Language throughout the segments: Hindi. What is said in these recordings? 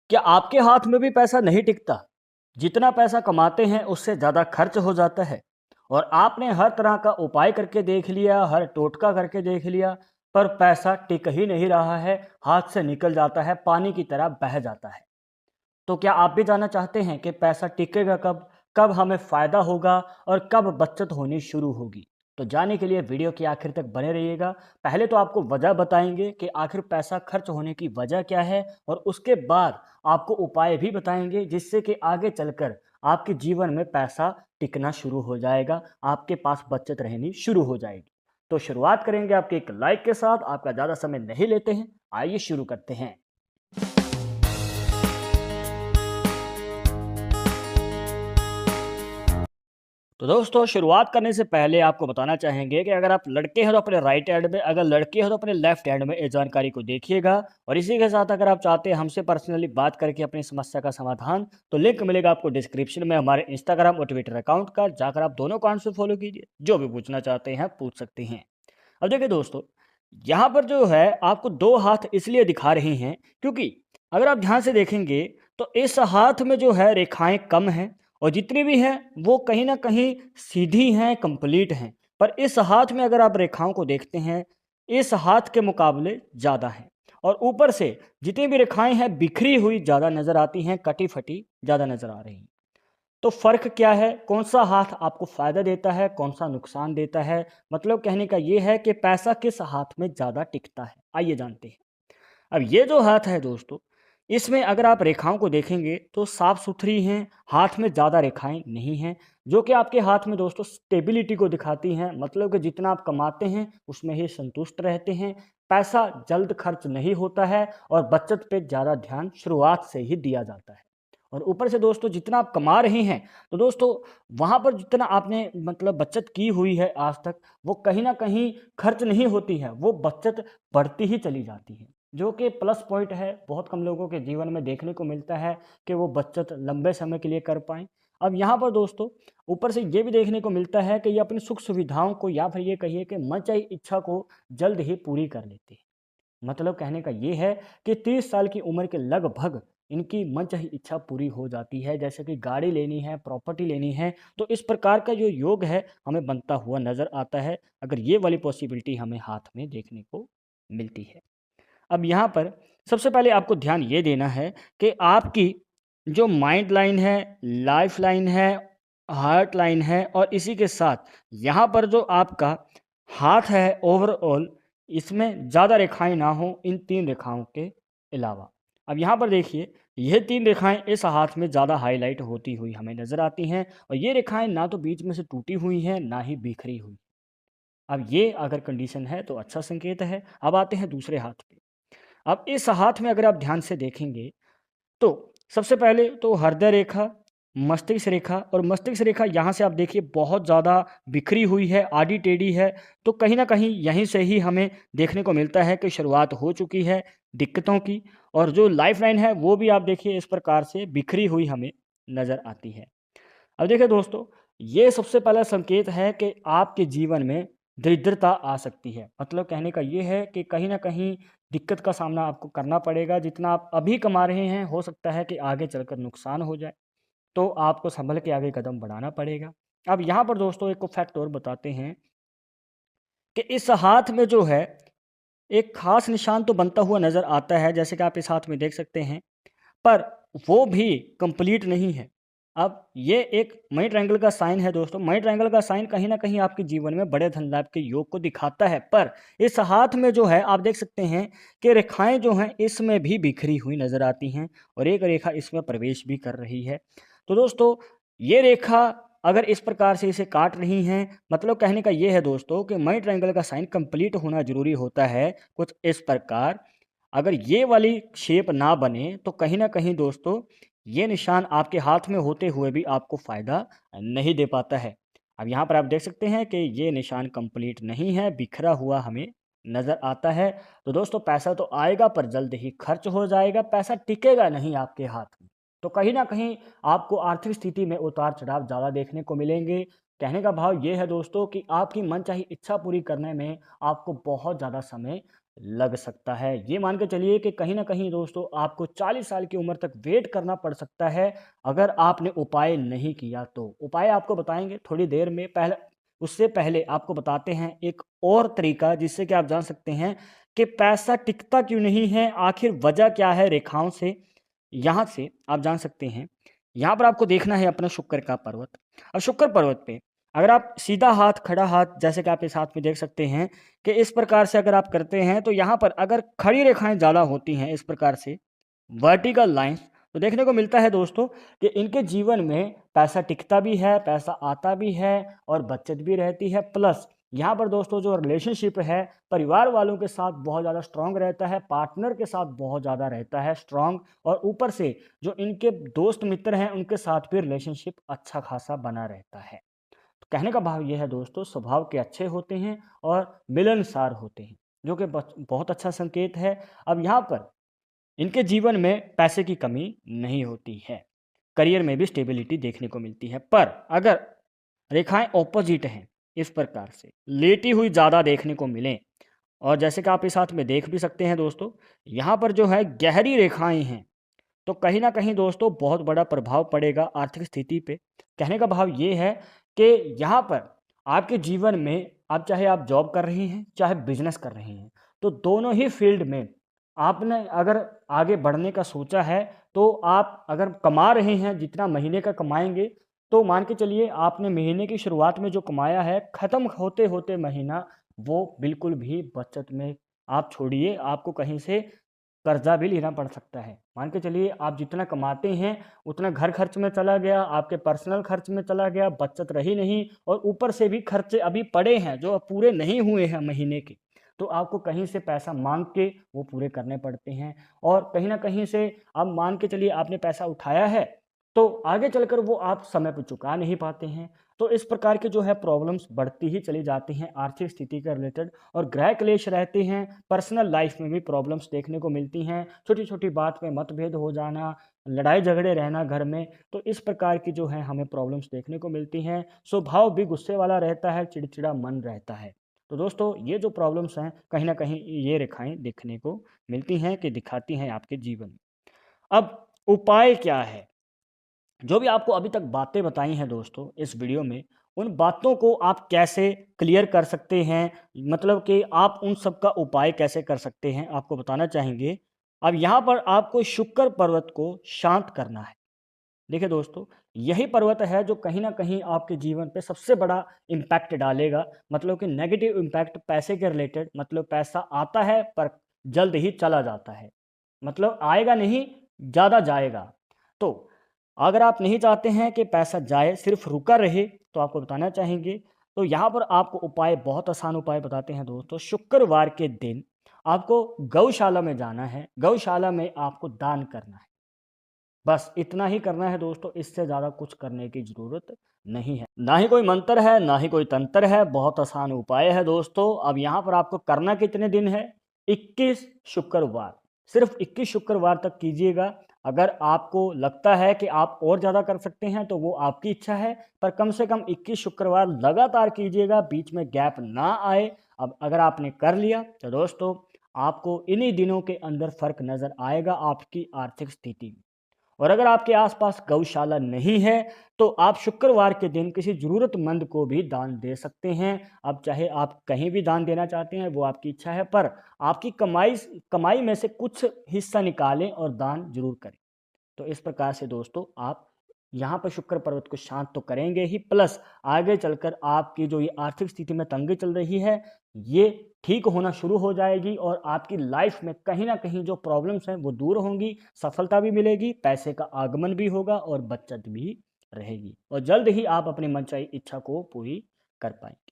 क्या आपके हाथ में भी पैसा नहीं टिकता? जितना पैसा कमाते हैं उससे ज़्यादा खर्च हो जाता है और आपने हर तरह का उपाय करके देख लिया, हर टोटका करके देख लिया, पर पैसा टिक ही नहीं रहा है, हाथ से निकल जाता है, पानी की तरह बह जाता है। तो क्या आप भी जानना चाहते हैं कि पैसा टिकेगा कब, कब हमें फ़ायदा होगा और कब बचत होनी शुरू होगी? तो जानने के लिए वीडियो के आखिर तक बने रहिएगा। पहले तो आपको वजह बताएंगे कि आखिर पैसा खर्च होने की वजह क्या है और उसके बाद आपको उपाय भी बताएंगे जिससे कि आगे चलकर आपके जीवन में पैसा टिकना शुरू हो जाएगा, आपके पास बचत रहनी शुरू हो जाएगी। तो शुरुआत करेंगे आपके एक लाइक के साथ। आपका ज़्यादा समय नहीं लेते हैं, आइए शुरू करते हैं। तो दोस्तों, शुरुआत करने से पहले आपको बताना चाहेंगे कि अगर आप लड़के हैं तो अपने राइट हैंड में, अगर लड़की हो तो अपने लेफ्ट हैंड में इस जानकारी को देखिएगा। और इसी के साथ अगर आप चाहते हैं हमसे पर्सनली बात करके अपनी समस्या का समाधान, तो लिंक मिलेगा आपको डिस्क्रिप्शन में हमारे इंस्टाग्राम और ट्विटर अकाउंट का, जाकर आप दोनों अकाउंट से फॉलो कीजिए। जो भी पूछना चाहते हैं पूछ सकते हैं। अब देखिए दोस्तों, यहाँ पर जो है आपको दो हाथ इसलिए दिखा रही हैं क्योंकि अगर आप ध्यान से देखेंगे तो इस हाथ में जो है रेखाएं कम हैं और जितनी भी हैं वो कहीं ना कहीं सीधी हैं, कंप्लीट हैं। पर इस हाथ में अगर आप रेखाओं को देखते हैं, इस हाथ के मुकाबले ज़्यादा हैं। और ऊपर से जितनी भी रेखाएं हैं बिखरी हुई ज़्यादा नज़र आती हैं, कटी फटी ज़्यादा नज़र आ रही हैं। तो फ़र्क क्या है? कौन सा हाथ आपको फ़ायदा देता है, कौन सा नुकसान देता है? मतलब कहने का ये है कि पैसा किस हाथ में ज़्यादा टिकता है। आइए जानते हैं। अब ये जो हाथ है दोस्तों, इसमें अगर आप रेखाओं को देखेंगे तो साफ सुथरी हैं, हाथ में ज़्यादा रेखाएं नहीं हैं, जो कि आपके हाथ में दोस्तों स्टेबिलिटी को दिखाती हैं। मतलब कि जितना आप कमाते हैं उसमें ही संतुष्ट रहते हैं, पैसा जल्द खर्च नहीं होता है और बचत पे ज़्यादा ध्यान शुरुआत से ही दिया जाता है। और ऊपर से दोस्तों जितना आप कमा रहे हैं, तो दोस्तों वहाँ पर जितना आपने मतलब बचत की हुई है आज तक, वो कहीं ना कहीं खर्च नहीं होती है, वो बचत बढ़ती ही चली जाती है, जो कि प्लस पॉइंट है। बहुत कम लोगों के जीवन में देखने को मिलता है कि वो बचत लंबे समय के लिए कर पाएँ। अब यहाँ पर दोस्तों ऊपर से ये भी देखने को मिलता है कि ये अपनी सुख सुविधाओं को या फिर ये कहिए कि मनचाही इच्छा को जल्द ही पूरी कर लेते हैं। मतलब कहने का ये है कि 30 साल की उम्र के लगभग इनकी मनचाही इच्छा पूरी हो जाती है, जैसे कि गाड़ी लेनी है, प्रॉपर्टी लेनी है। तो इस प्रकार का जो योग है हमें बनता हुआ नज़र आता है, अगर ये वाली पॉसिबिलिटी हमें हाथ में देखने को मिलती है। अब यहाँ पर सबसे पहले आपको ध्यान ये देना है कि आपकी जो माइंड लाइन है, लाइफ लाइन है, हार्ट लाइन है और इसी के साथ यहाँ पर जो आपका हाथ है ओवरऑल, इसमें ज़्यादा रेखाएं ना हो इन 3 रेखाओं के अलावा। अब यहाँ पर देखिए, यह 3 रेखाएं इस हाथ में ज़्यादा हाईलाइट होती हुई हमें नज़र आती हैं और ये रेखाएं ना तो बीच में से टूटी हुई हैं, ना ही बिखरी हुई। अब ये अगर कंडीशन है तो अच्छा संकेत है। अब आते हैं दूसरे हाथ पे। अब इस हाथ में अगर आप ध्यान से देखेंगे तो सबसे पहले तो हृदय रेखा, मस्तिष्क रेखा, और मस्तिष्क रेखा यहाँ से आप देखिए बहुत ज़्यादा बिखरी हुई है, आड़ी टेढ़ी है। तो कहीं ना कहीं यहीं से ही हमें देखने को मिलता है कि शुरुआत हो चुकी है दिक्कतों की। और जो लाइफ लाइन है वो भी आप देखिए इस प्रकार से बिखरी हुई हमें नज़र आती है। अब देखिए दोस्तों, ये सबसे पहला संकेत है कि आपके जीवन में दरिद्रता आ सकती है। मतलब कहने का ये है कि कहीं न कहीं दिक्कत का सामना आपको करना पड़ेगा। जितना आप अभी कमा रहे हैं, हो सकता है कि आगे चलकर नुकसान हो जाए, तो आपको सँभल के आगे कदम बढ़ाना पड़ेगा। अब यहाँ पर दोस्तों एक को फैक्ट और बताते हैं कि इस हाथ में जो है, एक ख़ास निशान तो बनता हुआ नज़र आता है, जैसे कि आप इस हाथ में देख सकते हैं। पर वो भी कंप्लीट नहीं है। अब ये एक मनी ट्रायंगल का साइन है दोस्तों। मनी ट्रायंगल का साइन कहीं न कहीं आपके जीवन में बड़े धन लाभ के योग को दिखाता है। पर इस हाथ में जो है आप देख सकते हैं कि रेखाएँ जो हैं इसमें भी बिखरी हुई नज़र आती हैं और एक रेखा इसमें प्रवेश भी कर रही है। तो दोस्तों, ये रेखा अगर इस प्रकार से इसे काट रही हैं, मतलब कहने का ये है दोस्तों कि मनी ट्रायंगल का साइन कंप्लीट होना ज़रूरी होता है कुछ इस प्रकार। अगर ये वाली शेप ना बने तो कहीं न कहीं दोस्तों ये निशान आपके हाथ में होते हुए भी आपको फ़ायदा नहीं दे पाता है। अब यहाँ पर आप देख सकते हैं कि ये निशान कंप्लीट नहीं है, बिखरा हुआ हमें नज़र आता है। तो दोस्तों पैसा तो आएगा पर जल्द ही खर्च हो जाएगा, पैसा टिकेगा नहीं आपके हाथ में। तो कहीं न कहीं आपको आर्थिक स्थिति में उतार-चढ़ाव ज़्यादा देखने को मिलेंगे। कहने का भाव ये है दोस्तों कि आपकी मनचाही इच्छा पूरी करने में आपको बहुत ज़्यादा समय लग सकता है। ये मान के चलिए कि कहीं न कहीं दोस्तों आपको 40 साल की उम्र तक वेट करना पड़ सकता है, अगर आपने उपाय नहीं किया तो। उपाय आपको बताएँगे थोड़ी देर में, उससे पहले आपको बताते हैं एक और तरीका जिससे कि आप जान सकते हैं कि पैसा टिकता क्यों नहीं है, आखिर वजह क्या है रेखाओं से। यहाँ से आप जान सकते हैं, यहाँ पर आपको देखना है अपना शुक्र का पर्वत। अब शुक्र पर्वत पे अगर आप सीधा हाथ, खड़ा हाथ जैसे कि आप इस हाथ में देख सकते हैं कि इस प्रकार से अगर आप करते हैं तो यहाँ पर अगर खड़ी रेखाएँ ज़्यादा होती हैं इस प्रकार से वर्टिकल लाइन्स, तो देखने को मिलता है दोस्तों कि इनके जीवन में पैसा टिकता भी है, पैसा आता भी है और बचत भी रहती है। प्लस यहाँ पर दोस्तों जो रिलेशनशिप है परिवार वालों के साथ बहुत ज़्यादा स्ट्रांग रहता है, पार्टनर के साथ बहुत ज़्यादा रहता है स्ट्रांग, और ऊपर से जो इनके दोस्त मित्र हैं उनके साथ भी रिलेशनशिप अच्छा खासा बना रहता है। तो कहने का भाव ये है दोस्तों, स्वभाव के अच्छे होते हैं और मिलनसार होते हैं, जो कि बहुत अच्छा संकेत है। अब यहाँ पर इनके जीवन में पैसे की कमी नहीं होती है, करियर में भी स्टेबिलिटी देखने को मिलती है। पर अगर रेखाएं ऑपोजिट हैं, इस प्रकार से लेटी हुई ज़्यादा देखने को मिलें, और जैसे कि आप इस हाथ में देख भी सकते हैं दोस्तों, यहाँ पर जो है गहरी रेखाएं हैं, तो कहीं ना कहीं दोस्तों बहुत बड़ा प्रभाव पड़ेगा आर्थिक स्थिति पे। कहने का भाव ये है कि यहाँ पर आपके जीवन में आप चाहे आप जॉब कर रहे हैं चाहे बिजनेस कर रहे हैं, तो दोनों ही फील्ड में आपने अगर आगे बढ़ने का सोचा है, तो आप अगर कमा रहे हैं जितना महीने का कमाएंगे, तो मान के चलिए आपने महीने की शुरुआत में जो कमाया है ख़त्म होते होते महीना वो बिल्कुल भी बचत में आप छोड़िए, आपको कहीं से कर्जा भी लेना पड़ सकता है। मान के चलिए आप जितना कमाते हैं उतना घर खर्च में चला गया, आपके पर्सनल खर्च में चला गया, बचत रही नहीं, और ऊपर से भी खर्चे अभी पड़े हैं जो पूरे नहीं हुए हैं महीने के, तो आपको कहीं से पैसा मांग के वो पूरे करने पड़ते हैं। और कहीं ना कहीं से आप मान के चलिए आपने पैसा उठाया है, तो आगे चलकर वो आप समय पर चुका नहीं पाते हैं। तो इस प्रकार के जो है प्रॉब्लम्स बढ़ती ही चली जाती हैं आर्थिक स्थिति के रिलेटेड, और गृह क्लेश रहते हैं, पर्सनल लाइफ में भी प्रॉब्लम्स देखने को मिलती हैं, छोटी छोटी बात में मतभेद हो जाना, लड़ाई झगड़े रहना घर में, तो इस प्रकार की जो है हमें प्रॉब्लम्स देखने को मिलती हैं। स्वभाव भी गुस्से वाला रहता है, चिड़चिड़ा मन रहता है। तो दोस्तों ये जो प्रॉब्लम्स हैं कहीं ना कहीं ये रेखाएं देखने को मिलती हैं कि दिखाती हैं आपके जीवन में। अब उपाय क्या है? जो भी आपको अभी तक बातें बताई हैं दोस्तों इस वीडियो में, उन बातों को आप कैसे क्लियर कर सकते हैं, मतलब कि आप उन सब का उपाय कैसे कर सकते हैं, आपको बताना चाहेंगे। अब यहाँ पर आपको शुक्र पर्वत को शांत करना है। देखिए दोस्तों, यही पर्वत है जो कहीं ना कहीं आपके जीवन पे सबसे बड़ा इम्पैक्ट डालेगा, मतलब कि नेगेटिव इम्पैक्ट पैसे के रिलेटेड, मतलब पैसा आता है पर जल्द ही चला जाता है, मतलब आएगा नहीं, ज़्यादा जाएगा। तो अगर आप नहीं चाहते हैं कि पैसा जाए, सिर्फ रुका रहे, तो आपको बताना चाहेंगे, तो यहाँ पर आपको उपाय, बहुत आसान उपाय बताते हैं दोस्तों। शुक्रवार के दिन आपको गौशाला में जाना है, गौशाला में आपको दान करना है, बस इतना ही करना है दोस्तों, इससे ज़्यादा कुछ करने की ज़रूरत नहीं है। ना ही कोई मंत्र है, ना ही कोई तंत्र है, बहुत आसान उपाय है दोस्तों। अब यहाँ पर आपको करना कितने दिन है? 21 शुक्रवार, सिर्फ 21 शुक्रवार तक कीजिएगा। अगर आपको लगता है कि आप और ज़्यादा कर सकते हैं तो वो आपकी इच्छा है, पर कम से कम 21 शुक्रवार लगातार कीजिएगा, बीच में गैप ना आए। अब अगर आपने कर लिया तो दोस्तों आपको इन्हीं दिनों के अंदर फ़र्क नज़र आएगा आपकी आर्थिक स्थिति में। और अगर आपके आसपास गौशाला नहीं है, तो आप शुक्रवार के दिन किसी ज़रूरतमंद को भी दान दे सकते हैं। अब चाहे आप कहीं भी दान देना चाहते हैं वो आपकी इच्छा है, पर आपकी कमाई कमाई में से कुछ हिस्सा निकालें और दान ज़रूर करें। तो इस प्रकार से दोस्तों आप यहाँ पर शुक्र पर्वत को शांत तो करेंगे ही, प्लस आगे चलकर आपकी जो ये आर्थिक स्थिति में तंगी चल रही है ये ठीक होना शुरू हो जाएगी, और आपकी लाइफ में कहीं ना कहीं जो प्रॉब्लम्स हैं वो दूर होंगी, सफलता भी मिलेगी, पैसे का आगमन भी होगा और बचत भी रहेगी, और जल्द ही आप अपनी मनचाही इच्छा को पूरी कर पाएंगे।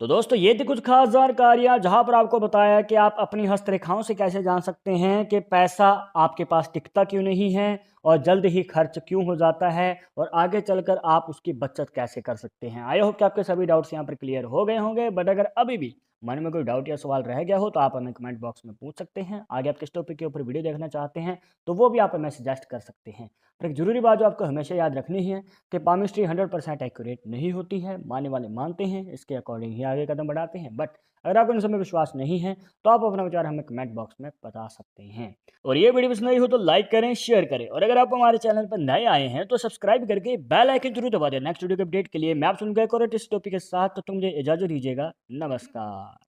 तो दोस्तों ये थी कुछ खास जानकारियाँ जहाँ पर आपको बताया कि आप अपनी हस्तरेखाओं से कैसे जान सकते हैं कि पैसा आपके पास टिकता क्यों नहीं है और जल्द ही खर्च क्यों हो जाता है, और आगे चलकर आप उसकी बचत कैसे कर सकते हैं। आई होप कि आपके सभी डाउट्स यहाँ पर क्लियर हो गए होंगे, बट अगर अभी भी मन में कोई डाउट या सवाल रह गया हो तो आप हमें कमेंट बॉक्स में पूछ सकते हैं। आगे आप किस टॉपिक के ऊपर वीडियो देखना चाहते हैं तो वो भी आप हमें सजेस्ट कर सकते हैं। पर एक जरूरी बात जो आपको हमेशा याद रखनी है कि पामिस्ट्री 100% एक्यूरेट नहीं होती है, मानने वाले मानते हैं, इसके अकॉर्डिंग ही आगे कदम बढ़ाते हैं, बट अगर आपको इन सब में विश्वास नहीं है तो आप अपना विचार हमें कमेंट बॉक्स में बता सकते हैं। और ये वीडियो पसंद आई हो तो लाइक करें, शेयर करें, और अगर आप हमारे चैनल पर नए आए हैं तो सब्सक्राइब करके बेल आइकन जरूर दबा दें नेक्स्ट वीडियो के अपडेट के लिए। मैं आप सुन गए और इस टॉपिक के साथ, तो तुम मुझे इजाजत दीजिएगा। नमस्कार।